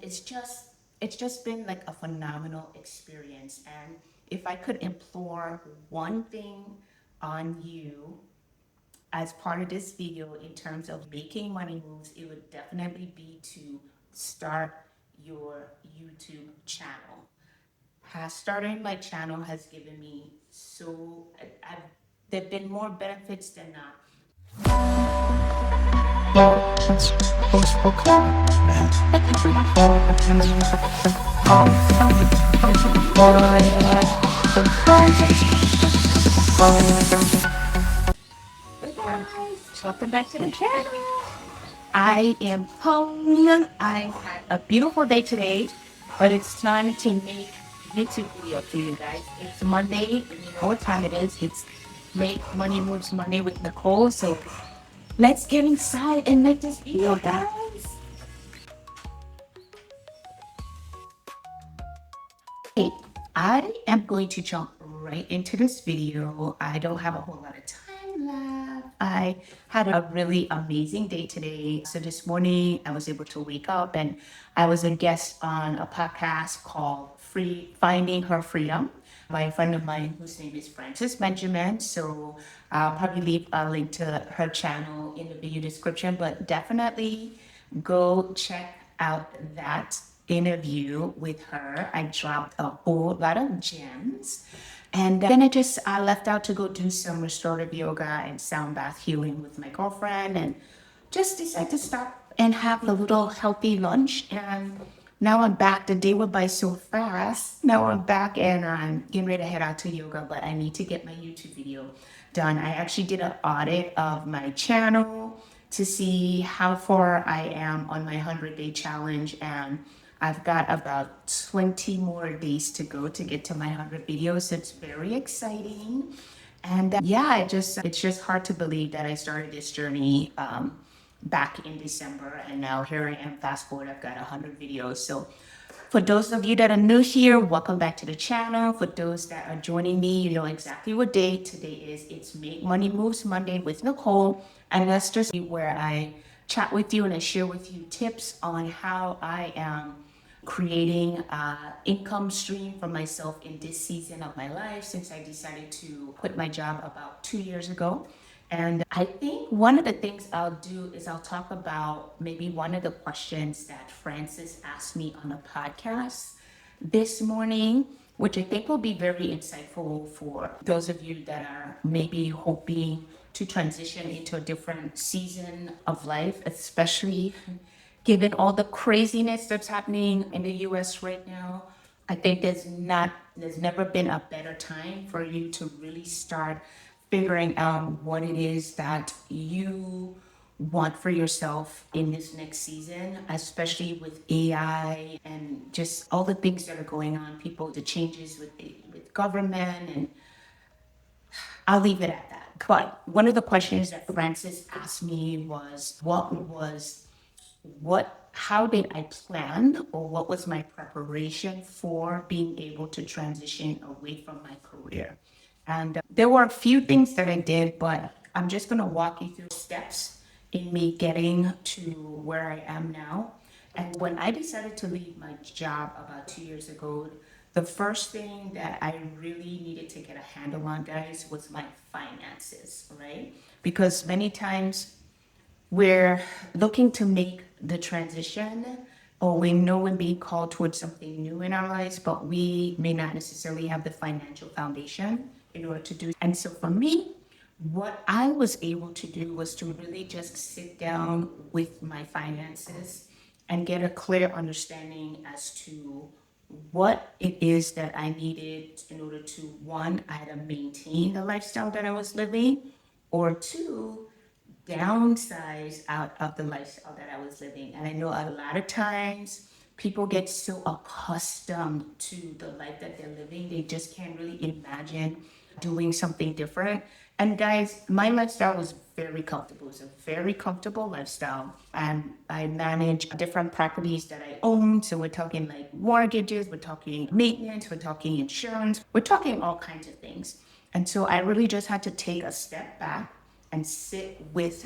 it's just been like a phenomenal experience. And if I could implore one thing on you as part of this video in terms of making money moves, it would definitely be to start your YouTube channel. Starting my channel has given me I've, there've been more benefits than not. Hey guys, welcome back to the channel. I am home. I had a beautiful day today, but it's time to make YouTube video for you guys. It's Monday, and you know what time it is. It's Make Money Moves Monday with Nichole. So let's get inside and make this video, guys. Hey, I am going to jump right into this video. I don't have a whole lot of time left. I had a really amazing day today. So this morning I was able to wake up and I was a guest on a podcast called Finding Her Freedom by a friend of mine whose name is Frances Benjamin. So I'll probably leave a link to her channel in the video description, but definitely go check out that interview with her. I dropped a whole lot of gems. And then I left out to go do some restorative yoga and sound bath healing with my girlfriend and just decided to stop and have a little healthy lunch. And now I'm back. The day went by so fast. Now I'm back and I'm getting ready to head out to yoga, but I need to get my YouTube video done. I actually did an audit of my channel to see how far I am on my 100-day challenge, and I've got about 20 more days to go to get to my 100 videos. So it's very exciting. And yeah, it's just hard to believe that I started this journey back in December, and now here I am. Fast forward, I've got 100 videos. So for those of you that are new here, welcome back to the channel. For those that are joining me, you know exactly what day today is. It's Make Money Moves Monday with Nichole, and that's just where I chat with you and I share with you tips on how I am creating income stream for myself in this season of my life since I decided to quit my job about 2 years ago. And I think one of the things I'll do is I'll talk about maybe one of the questions that Francis asked me on the podcast this morning, which I think will be very insightful for those of you that are maybe hoping to transition into a different season of life, especially given all the craziness that's happening in the US right now. I think there's never been a better time for you to really start figuring out what it is that you want for yourself in this next season, especially with AI and just all the things that are going on, the changes with government, and I'll leave it at that. But one of the questions that Francis asked me was, how did I plan, or what was my preparation for being able to transition away from my career? And there were a few things that I did, but I'm just going to walk you through steps in me getting to where I am now. And when I decided to leave my job about 2 years ago, the first thing that I really needed to get a handle on, guys, was my finances, right? Because many times we're looking to make the transition, or we know we're being called towards something new in our lives, but we may not necessarily have the financial foundation in order to do. And so for me, what I was able to do was to really just sit down with my finances and get a clear understanding as to what it is that I needed in order to, one, I had to maintain the lifestyle that I was living, or two, downsize out of the lifestyle that I was living. And I know a lot of times people get so accustomed to the life that they're living, they just can't really imagine doing something different. And guys, my lifestyle was very comfortable. It's a very comfortable lifestyle. And I manage different properties that I own. So we're talking like mortgages, we're talking maintenance, we're talking insurance, we're talking all kinds of things. And so I really just had to take a step back and sit with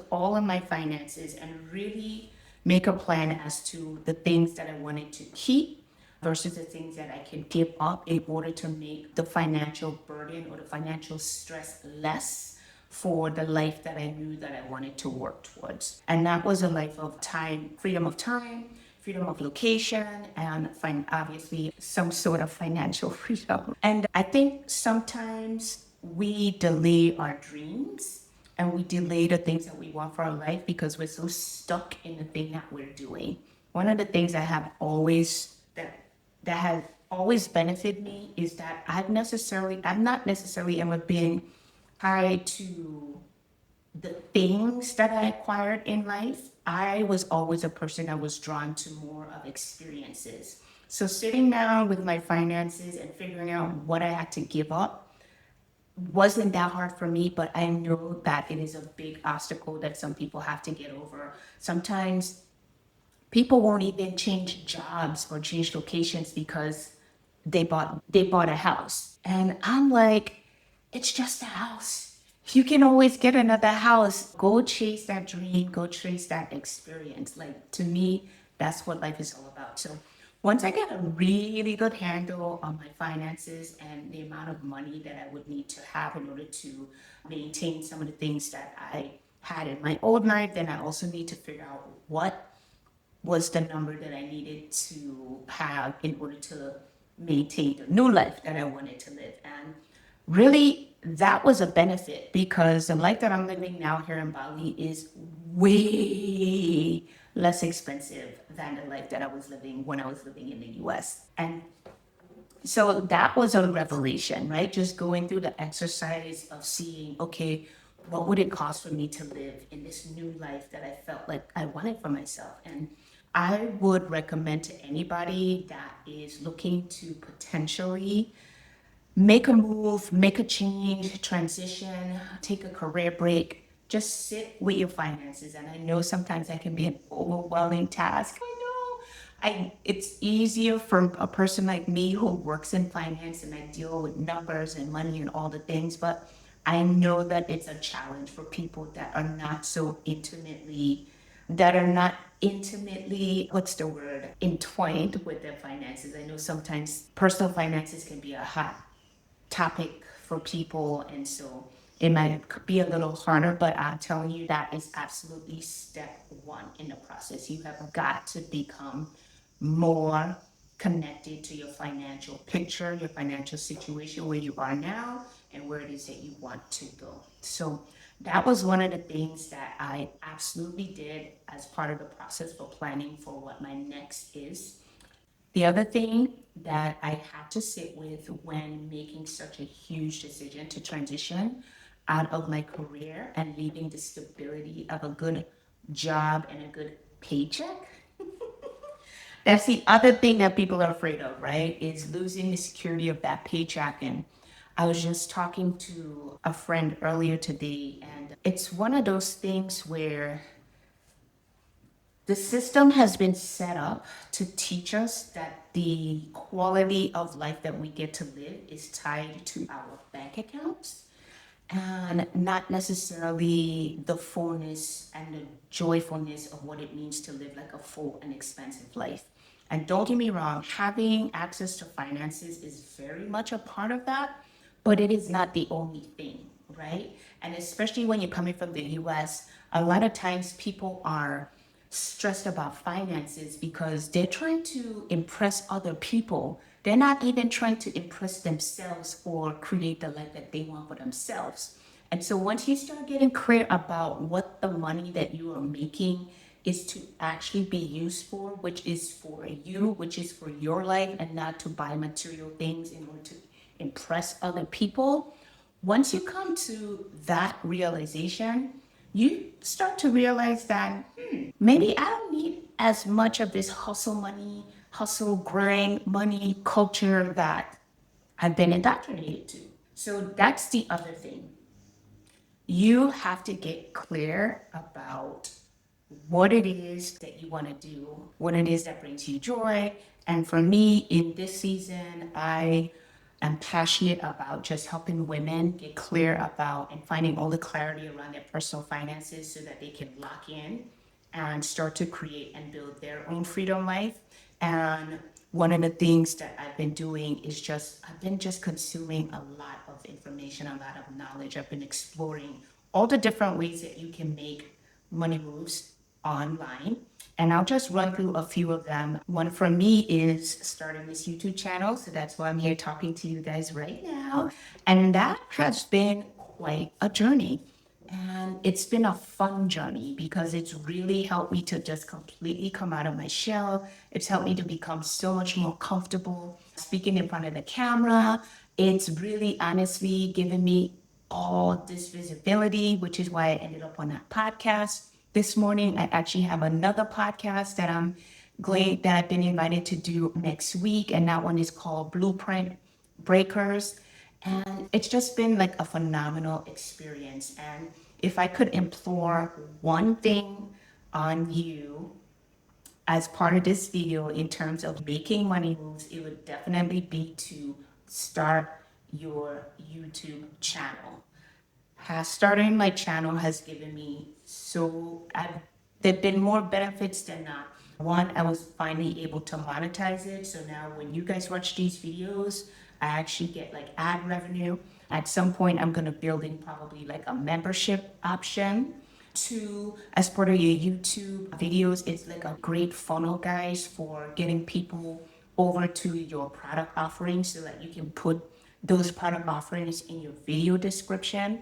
all of my finances and really make a plan as to the things that I wanted to keep versus the things that I can give up in order to make the financial burden or the financial stress less for the life that I knew that I wanted to work towards. And that was a life of time, freedom of location, and obviously some sort of financial freedom. And I think sometimes we delay our dreams and we delay the things that we want for our life because we're so stuck in the thing that we're doing. One of the things that has always benefited me is that I'm not necessarily ever been tied to the things that I acquired in life. I was always a person that was drawn to more of experiences. So sitting down with my finances and figuring out what I had to give up wasn't that hard for me, but I know that it is a big obstacle that some people have to get over. Sometimes people won't even change jobs or change locations because they bought a house. And I'm like, it's just a house. You can always get another house. Go chase that dream, go chase that experience. Like to me, that's what life is all about. So once I get a really good handle on my finances and the amount of money that I would need to have in order to maintain some of the things that I had in my old life, then I also need to figure out what was the number that I needed to have in order to maintain the new life that I wanted to live. And really, that was a benefit because the life that I'm living now here in Bali is way less expensive than the life that I was living when I was living in the US. And so that was a revelation, right? Just going through the exercise of seeing, okay, what would it cost for me to live in this new life that I felt like I wanted for myself? And I would recommend to anybody that is looking to potentially make a move, make a change, transition, take a career break, just sit with your finances. And I know sometimes that can be an overwhelming task. I know. It's easier for a person like me who works in finance and I deal with numbers and money and all the things, but I know that it's a challenge for people that are not intimately, what's the word, entwined with their finances. I know sometimes personal finances can be a hot topic for people, and so it might be a little harder, but I'm telling you that is absolutely step one in the process. You have got to become more connected to your financial picture, your financial situation, where you are now and where it is that you want to go. So that was one of the things that I absolutely did as part of the process for planning for what my next is. The other thing that I had to sit with when making such a huge decision to transition out of my career and leaving the stability of a good job and a good paycheck. That's the other thing that people are afraid of, right? Is losing the security of that paycheck. And I was just talking to a friend earlier today, and it's one of those things where the system has been set up to teach us that the quality of life that we get to live is tied to our bank accounts and not necessarily the fullness and the joyfulness of what it means to live like a full and expansive life. And don't get me wrong, having access to finances is very much a part of that, but it is not the only thing, right? And especially when you're coming from the US, a lot of times people are stressed about finances because they're trying to impress other people. They're not even trying to impress themselves or create the life that they want for themselves. And so once you start getting clear about what the money that you are making is to actually be used for, which is for you, which is for your life, and not to buy material things in order to impress other people. Once you come to that realization, you start to realize that maybe I don't need as much of this hustle money, hustle grind money culture that I've been indoctrinated to. So that's the other thing. You have to get clear about what it is that you want to do, what it is that brings you joy. And for me, in this season, I am passionate about just helping women get clear about and finding all the clarity around their personal finances so that they can lock in and start to create and build their own freedom life. And one of the things that I've been doing is I've been just consuming a lot of information, a lot of knowledge. I've been exploring all the different ways that you can make money moves online. And I'll just run through a few of them. One for me is starting this YouTube channel. So that's why I'm here talking to you guys right now. And that has been quite a journey. And it's been a fun journey because it's really helped me to just completely come out of my shell. It's helped me to become so much more comfortable speaking in front of the camera. It's really honestly given me all this visibility, which is why I ended up on that podcast. This morning, I actually have another podcast that I'm glad that I've been invited to do next week. And that one is called Blueprint Breakers. And it's just been like a phenomenal experience. And if I could implore one thing on you as part of this video in terms of making money moves, it would definitely be to start your YouTube channel. Starting my channel has given me there've been more benefits than not. One, I was finally able to monetize it. So now when you guys watch these videos, I actually get like ad revenue. At some point, I'm gonna build in probably like a membership option. Two, as part of your YouTube videos, it's like a great funnel, guys, for getting people over to your product offerings so that you can put those product offerings in your video description.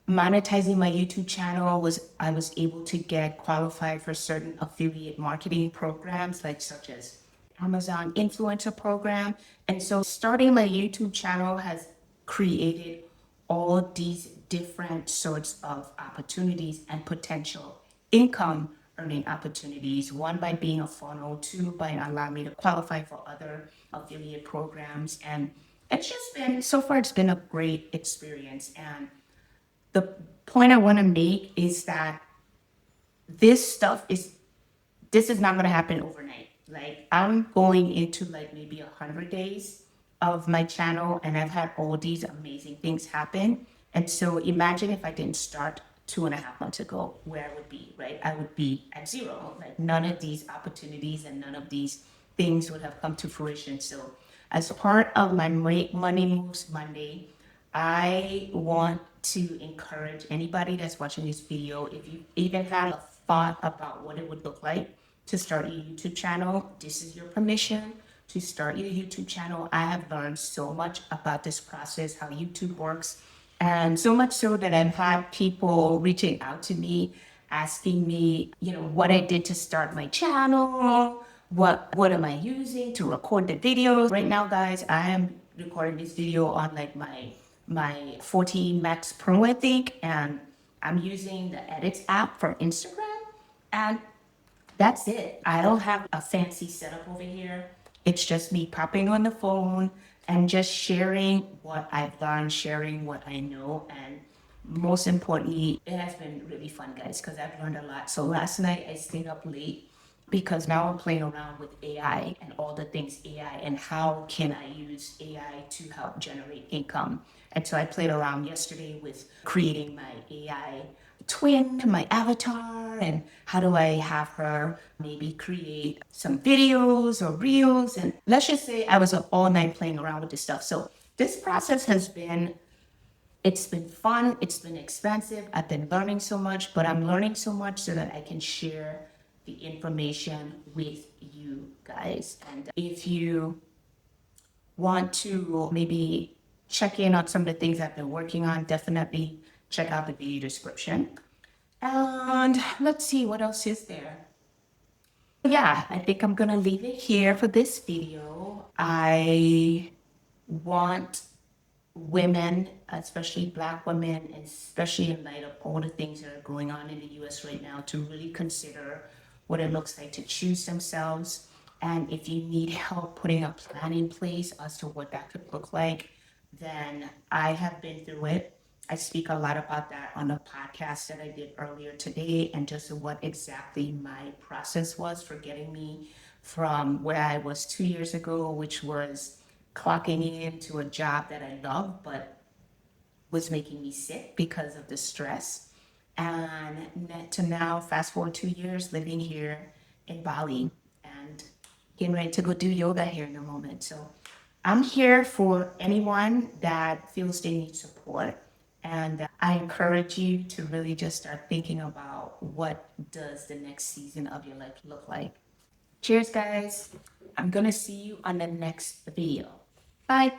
Monetizing my YouTube channel was I was able to get qualified for certain affiliate marketing programs, like such as Amazon influencer program. And so starting my YouTube channel has created all these different sorts of opportunities and potential income earning opportunities. One, by being a funnel. Two, by allowing me to qualify for other affiliate programs. And it's just been, so far, it's been a great experience. And the point I want to make is that this stuff is this is not going to happen overnight. Like I'm going into like maybe 100 days of my channel, and I've had all these amazing things happen. And so imagine if I didn't start 2.5 months ago, where I would be, right? I would be at zero. Like none of these opportunities and none of these things would have come to fruition. So as part of my Money Moves Monday, I want to encourage anybody that's watching this video, if you even had a thought about what it would look like to start your YouTube channel, this is your permission to start your YouTube channel. I have learned so much about this process, how YouTube works, and so much so that I've had people reaching out to me, asking me, what I did to start my channel, what am I using to record the videos. Right now, guys, I am recording this video on like my 14 Max Pro, I think, and I'm using the Edits app for Instagram, and that's it. I don't have a fancy setup over here. It's just me popping on the phone and just sharing what I've learned, sharing what I know, and most importantly, it has been really fun, guys, because I've learned a lot. So last night I stayed up late because now I'm playing around with AI and all the things AI and how can I use AI to help generate income. And so I played around yesterday with creating my AI twin, my avatar, and how do I have her maybe create some videos or reels. And let's just say I was up all night playing around with this stuff. So this process it's been fun, it's been expensive, I've been learning so much, but I'm learning so much so that I can share the information with you guys. And if you want to maybe check in on some of the things I've been working on, definitely check out the video description. And let's see, what else is there? Yeah, I think I'm gonna leave it here for this video. I want women, especially Black women, especially in light of all the things that are going on in the US right now, to really consider what it looks like to choose themselves. And if you need help putting a plan in place as to what that could look like, then I have been through it. I speak a lot about that on a podcast that I did earlier today, and just what exactly my process was for getting me from where I was 2 years ago, which was clocking into a job that I love, but was making me sick because of the stress. and to now, fast forward 2 years living here in Bali and getting ready to go do yoga here in a moment. So I'm here for anyone that feels they need support. And I encourage you to really just start thinking about what does the next season of your life look like. Cheers, guys. I'm going to see you on the next video. Bye.